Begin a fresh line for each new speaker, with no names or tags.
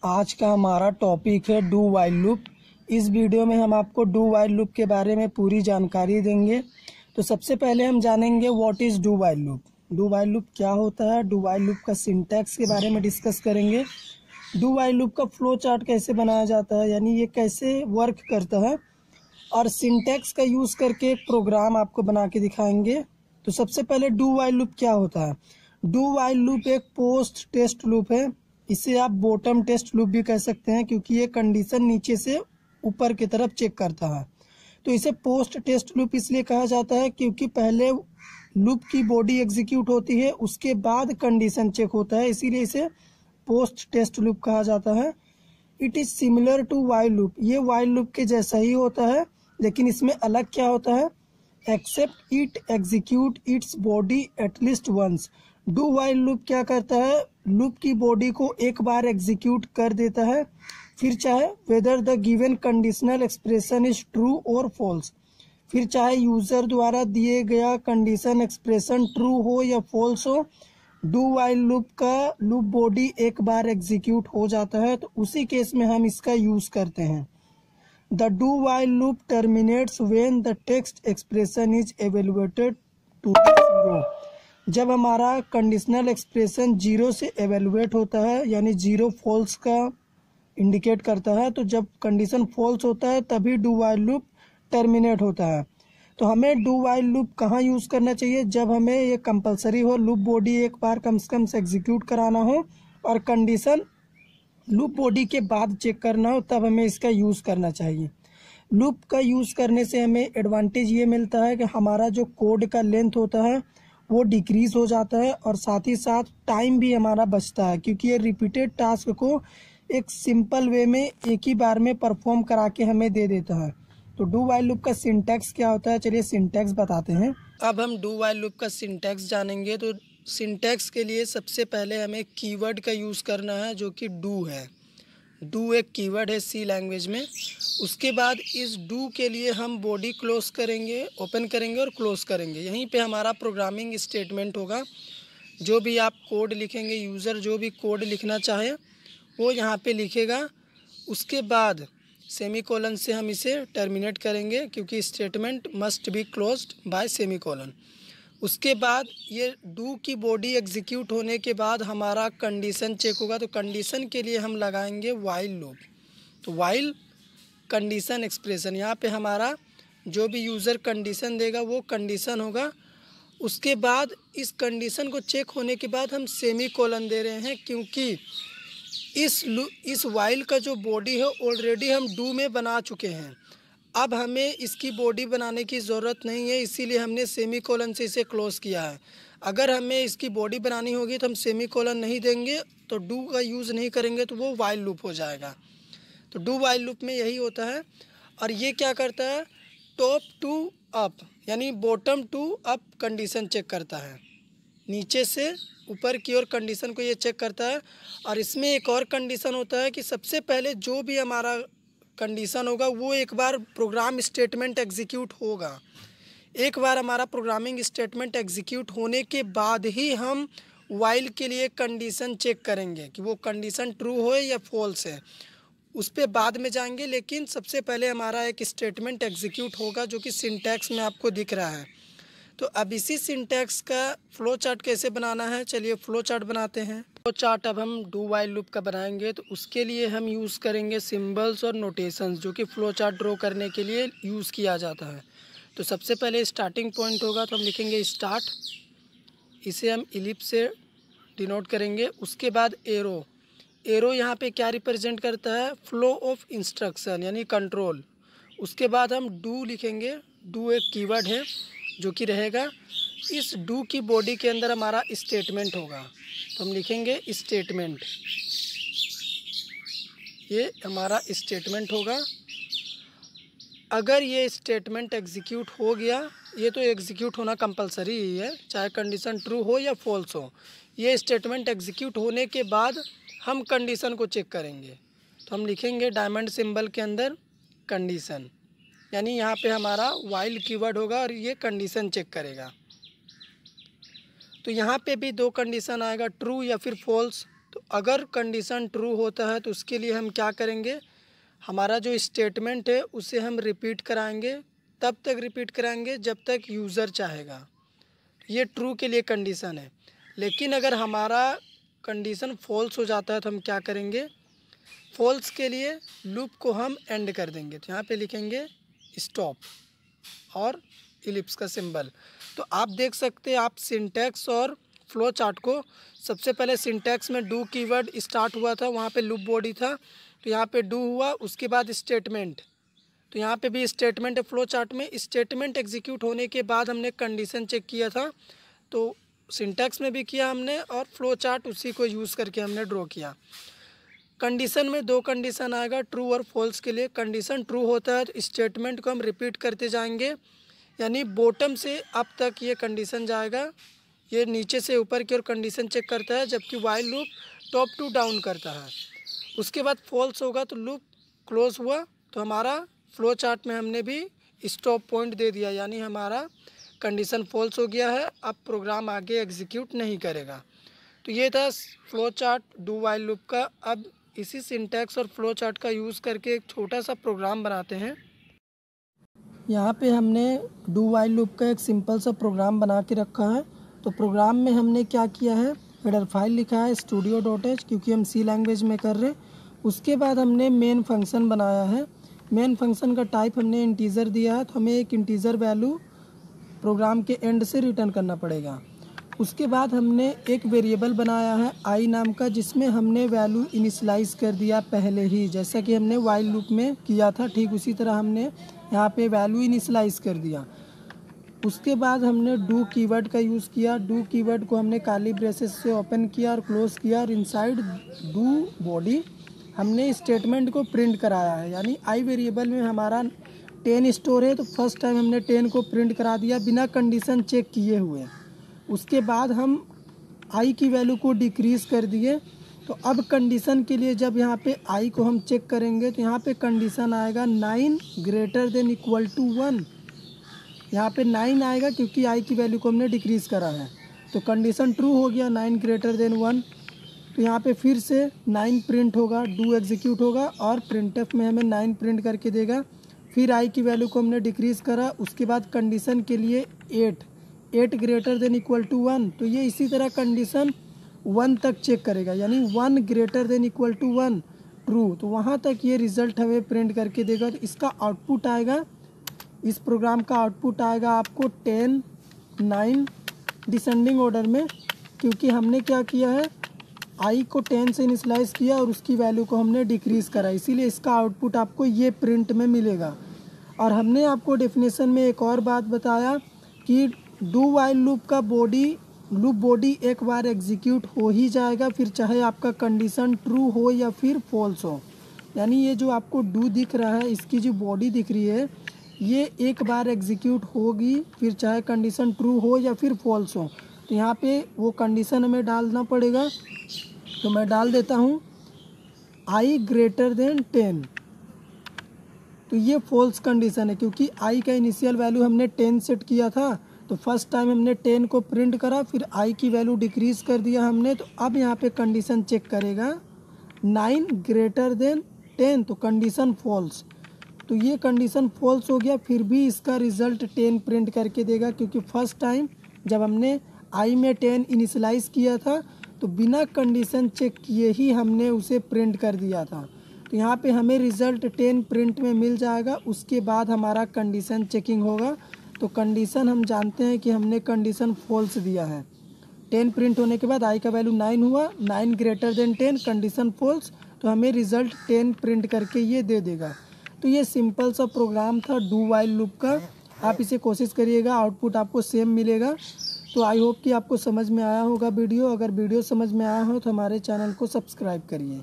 आज का हमारा टॉपिक है डू वाइल लूप। इस वीडियो में हम आपको डू वाइल लूप के बारे में पूरी जानकारी देंगे। तो सबसे पहले हम जानेंगे what is do while loop. Do while loop क्या होता है, डू वाइल लूप का सिंटैक्स के बारे में डिस्कस करेंगे। डू वाइल लूप का फ्लो चार्ट कैसे बनाया जाता है, यानी ये कैसे वर्क करता है, और सिंटैक्स का यूज़ करके एक प्रोग्राम आपको बना के दिखाएंगे। तो सबसे पहले डू वाइल लूप क्या होता है। डू वाइल लूप एक पोस्ट टेस्ट लूप है। इसे आप बॉटम टेस्ट लूप भी कह सकते हैं, क्योंकि ये कंडीशन नीचे से ऊपर की तरफ चेक करता है। तो इसे पोस्ट टेस्ट लूप इसलिए कहा जाता है क्योंकि पहले लूप की बॉडी एग्जीक्यूट होती है, उसके बाद कंडीशन चेक होता है, इसीलिए इसे पोस्ट टेस्ट लूप कहा जाता है। It is similar to while loop. ये वाइल लूप के जैसा ही होता है, लेकिन इसमें अलग क्या होता है, except it execute its body at least once. Do while loop क्या करता है, लूप की बॉडी को एक बार एग्जीक्यूट कर देता है, फिर चाहे whether the given conditional expression is true और फॉल्स, फिर चाहे यूजर द्वारा दिए गया कंडीशन एक्सप्रेशन ट्रू हो या फॉल्स हो, डू वाइल लूप का लूप बॉडी एक बार एग्जीक्यूट हो जाता है। तो उसी केस में हम इसका यूज करते हैं। The do while loop terminates when the text expression is evaluated to zero. जब हमारा कंडीशनल एक्सप्रेशन जीरो से एवेलुएट होता है, यानी जीरो फॉल्स का इंडिकेट करता है, तो जब कंडीशन फॉल्स होता है तभी डू वाइल लूप टर्मिनेट होता है। तो हमें डू वाइल लूप कहाँ यूज़ करना चाहिए, जब हमें ये कंपलसरी हो, लूप बॉडी एक बार कम से कम एग्जीक्यूट कराना हो और कंडीशन लूप बॉडी के बाद चेक करना हो, तब हमें इसका यूज़ करना चाहिए। लूप का यूज़ करने से हमें एडवांटेज ये मिलता है कि हमारा जो कोड का लेंथ होता है वो डिक्रीज़ हो जाता है, और साथ ही साथ टाइम भी हमारा बचता है, क्योंकि ये रिपीटेड टास्क को एक सिंपल वे में एक ही बार में परफॉर्म करा के हमें दे देता है। तो डू वाइल लूप का सिंटैक्स क्या होता है, चलिए सिंटैक्स बताते हैं। अब हम डू वाइल लूप का सिंटैक्स जानेंगे। तो सिंटैक्स के लिए सबसे पहले हमें कीवर्ड का यूज़ करना है, जो कि डू है। डू एक कीवर्ड है सी लैंग्वेज में। उसके बाद इस डू के लिए हम बॉडी क्लोज करेंगे, ओपन करेंगे और क्लोज करेंगे। यहीं पे हमारा प्रोग्रामिंग स्टेटमेंट होगा। जो भी आप कोड लिखेंगे, यूज़र जो भी कोड लिखना चाहे वो यहाँ पे लिखेगा। उसके बाद सेमीकोलन से हम इसे टर्मिनेट करेंगे, क्योंकि statement must be closed by semicolon. उसके बाद ये डू की बॉडी एग्जीक्यूट होने के बाद हमारा कंडीशन चेक होगा। तो कंडीशन के लिए हम लगाएंगे वाइल लूप। तो वाइल कंडीशन एक्सप्रेशन, यहाँ पे हमारा जो भी यूज़र कंडीशन देगा वो कंडीशन होगा। उसके बाद इस कंडीशन को चेक होने के बाद हम सेमी कोलन दे रहे हैं, क्योंकि इस वाइल का जो बॉडी है ऑलरेडी हम डू में बना चुके हैं। अब हमें इसकी बॉडी बनाने की ज़रूरत नहीं है, इसीलिए हमने सेमी कोलन से इसे क्लोज़ किया है। अगर हमें इसकी बॉडी बनानी होगी तो हम सेमी कोलन नहीं देंगे, तो डू का यूज़ नहीं करेंगे, तो वो वाइल लूप हो जाएगा। तो डू वाइल लूप में यही होता है। और ये क्या करता है, टॉप टू अप यानी bottom to up condition check करता है, नीचे से ऊपर की ओर कंडीशन को ये चेक करता है। और इसमें एक और कंडीशन होता है कि सबसे पहले जो भी हमारा कंडीशन होगा वो एक बार प्रोग्राम स्टेटमेंट एग्जीक्यूट होगा। एक बार हमारा प्रोग्रामिंग स्टेटमेंट एग्जीक्यूट होने के बाद ही हम वाइल के लिए कंडीशन चेक करेंगे कि वो कंडीशन ट्रू हो या फॉल्स है। उस पर बाद में जाएंगे, लेकिन सबसे पहले हमारा एक स्टेटमेंट एग्जीक्यूट होगा, जो कि सिंटैक्स में आपको दिख रहा है। तो अब इसी सिंटैक्स का फ्लो चार्ट कैसे बनाना है, चलिए फ्लो चार्ट बनाते हैं। फ्लो चार्ट अब हम डू वाइल लूप का बनाएंगे, तो उसके लिए हम यूज़ करेंगे सिंबल्स और नोटेशंस, जो कि फ्लो चार्ट ड्रॉ करने के लिए यूज़ किया जाता है। तो सबसे पहले स्टार्टिंग पॉइंट होगा, तो हम लिखेंगे स्टार्ट, इसे हम इलिप्स से डिनोट करेंगे। उसके बाद एरो, एरो यहाँ पे क्या रिप्रेजेंट करता है, फ्लो ऑफ इंस्ट्रक्शन यानी कंट्रोल। उसके बाद हम डू लिखेंगे, डू एक कीवर्ड है जो कि रहेगा इस डू की बॉडी के अंदर हमारा स्टेटमेंट होगा, तो हम लिखेंगे स्टेटमेंट, ये हमारा स्टेटमेंट होगा। अगर ये स्टेटमेंट एग्जीक्यूट हो गया, ये तो एग्जीक्यूट होना कंपलसरी ही है, चाहे कंडीशन ट्रू हो या फॉल्स हो। ये स्टेटमेंट एग्जीक्यूट होने के बाद हम कंडीशन को चेक करेंगे, तो हम लिखेंगे डायमंड सिंबल के अंदर कंडीशन, यानी यहाँ पे हमारा वाइल कीवर्ड होगा और ये कंडीशन चेक करेगा। तो यहाँ पे भी दो कंडीशन आएगा, ट्रू या फिर फॉल्स। तो अगर कंडीशन ट्रू होता है तो उसके लिए हम क्या करेंगे, हमारा जो स्टेटमेंट है उसे हम रिपीट कराएंगे, तब तक रिपीट कराएंगे जब तक यूज़र चाहेगा। ये ट्रू के लिए कंडीशन है। लेकिन अगर हमारा कंडीशन फॉल्स हो जाता है तो हम क्या करेंगे, फॉल्स के लिए लूप को हम एंड कर देंगे। तो यहाँ पे लिखेंगे स्टॉप और इलिप्स का सिंबल। तो आप देख सकते हैं, आप सिंटैक्स और फ्लो चार्ट को, सबसे पहले सिंटैक्स में डू कीवर्ड स्टार्ट हुआ था, वहाँ पे लूप बॉडी था, तो यहाँ पे डू हुआ, उसके बाद स्टेटमेंट, तो यहाँ पे भी स्टेटमेंट है। फ्लो चार्ट में स्टेटमेंट एग्जीक्यूट होने के बाद हमने कंडीशन चेक किया था, तो सिंटैक्स में भी किया हमने और फ्लो चार्ट उसी को यूज़ करके हमने ड्रॉ किया। कंडीशन में दो कंडीशन आएगा, ट्रू और फॉल्स के लिए। कंडीशन ट्रू होता है तो स्टेटमेंट को हम रिपीट करते जाएंगे, यानी बॉटम से अप तक ये कंडीशन जाएगा, ये नीचे से ऊपर की ओर कंडीशन चेक करता है, जबकि while loop top to down करता है। उसके बाद फॉल्स होगा तो लूप क्लोज हुआ, तो हमारा फ्लो चार्ट में हमने भी स्टॉप पॉइंट दे दिया, यानी हमारा कंडीशन फॉल्स हो गया है, अब प्रोग्राम आगे एग्जीक्यूट नहीं करेगा। तो ये था flow chart do while loop का। अब इसी सिंटैक्स और फ्लो चार्ट का यूज़ करके एक छोटा सा प्रोग्राम बनाते हैं। यहाँ पे हमने डू व्हाइल लूप का एक सिंपल सा प्रोग्राम बना के रखा है। तो प्रोग्राम में हमने क्या किया है, हेडर फाइल लिखा है studio.h, क्योंकि हम सी लैंग्वेज में कर रहे हैं। उसके बाद हमने मेन फंक्शन बनाया है। मेन फंक्शन का टाइप हमने इंटीजर दिया है, तो हमें एक इंटीजर वैल्यू प्रोग्राम के एंड से रिटर्न करना पड़ेगा। उसके बाद हमने एक वेरिएबल बनाया है आई नाम का, जिसमें हमने वैल्यू इनिशियलाइज कर दिया पहले ही, जैसा कि हमने व्हाइल लूप में किया था, ठीक उसी तरह हमने यहाँ पे वैल्यू इनिशियलाइज कर दिया। उसके बाद हमने डू कीवर्ड का यूज़ किया। डू कीवर्ड को हमने काली ब्रेसेस से ओपन किया और क्लोज किया, और इनसाइड डू बॉडी हमने स्टेटमेंट को प्रिंट कराया है, यानी आई वेरिएबल में हमारा 10 स्टोर है, तो फर्स्ट टाइम हमने 10 को प्रिंट करा दिया बिना कंडीशन चेक किए हुए। उसके बाद हम आई की वैल्यू को डिक्रीज़ कर दिए। तो अब कंडीशन के लिए जब यहाँ पे आई को हम चेक करेंगे तो यहाँ पे कंडीशन आएगा 9 ग्रेटर देन इक्वल टू 1। यहाँ पे 9 आएगा क्योंकि आई की वैल्यू को हमने डिक्रीज़ करा है, तो कंडीशन ट्रू हो गया 9 ग्रेटर देन 1। तो यहाँ पे फिर से 9 प्रिंट होगा, डू एग्जीक्यूट होगा और प्रिंटफ में हमें 9 प्रिंट करके देगा। फिर आई की वैल्यू को हमने डिक्रीज़ करा, उसके बाद कंडीशन के लिए 8 ग्रेटर देन इक्वल टू 1, तो ये इसी तरह कंडीशन 1 तक चेक करेगा, यानी 1 greater than equal to 1 true, तो वहाँ तक ये रिज़ल्ट हमें प्रिंट करके देगा। तो इसका आउटपुट आएगा, इस प्रोग्राम का आउटपुट आएगा आपको 10, 9 डिसेंडिंग ऑर्डर में, क्योंकि हमने क्या किया है, आई को 10 से इनिशियलाइज किया और उसकी वैल्यू को हमने डिक्रीज़ करा, इसीलिए इसका आउटपुट आपको ये प्रिंट में मिलेगा। और हमने आपको डेफिनेशन में एक और बात बताया कि डू व्हाइल लूप का लूप बॉडी एक बार एग्जीक्यूट हो ही जाएगा, फिर चाहे आपका कंडीशन ट्रू हो या फिर फॉल्स हो। यानी ये जो आपको डू दिख रहा है, इसकी जो बॉडी दिख रही है, ये एक बार एग्जीक्यूट होगी, फिर चाहे कंडीशन ट्रू हो या फिर फॉल्स हो। तो यहाँ पे वो कंडीशन हमें डालना पड़ेगा, तो मैं डाल देता हूँ आई ग्रेटर देन 10। तो ये फॉल्स कंडीशन है, क्योंकि आई का इनिशियल वैल्यू हमने 10 सेट किया था, तो फर्स्ट टाइम हमने 10 को प्रिंट करा, फिर आई की वैल्यू डिक्रीज़ कर दिया हमने। तो अब यहाँ पे कंडीशन चेक करेगा 9 ग्रेटर देन 10, तो कंडीशन फॉल्स, तो ये कंडीशन फॉल्स हो गया, फिर भी इसका रिज़ल्ट 10 प्रिंट करके देगा, क्योंकि फर्स्ट टाइम जब हमने आई में 10 इनिशियलाइज किया था तो बिना कंडीशन चेक किए ही हमने उसे प्रिंट कर दिया था। तो यहाँ पे हमें रिज़ल्ट 10 प्रिंट में मिल जाएगा। उसके बाद हमारा कंडीशन चेकिंग होगा, तो कंडीशन हम जानते हैं कि हमने कंडीशन फॉल्स दिया है। 10 प्रिंट होने के बाद आई का वैल्यू 9 हुआ, 9 ग्रेटर देन 10, कंडीशन फॉल्स, तो हमें रिज़ल्ट 10 प्रिंट करके ये दे देगा। तो ये सिंपल सा प्रोग्राम था डू व्हाइल लूप का। आप इसे कोशिश करिएगा, आउटपुट आपको सेम मिलेगा। तो आई होप कि आपको समझ में आया होगा वीडियो। अगर वीडियो समझ में आया हो तो हमारे चैनल को सब्सक्राइब करिए।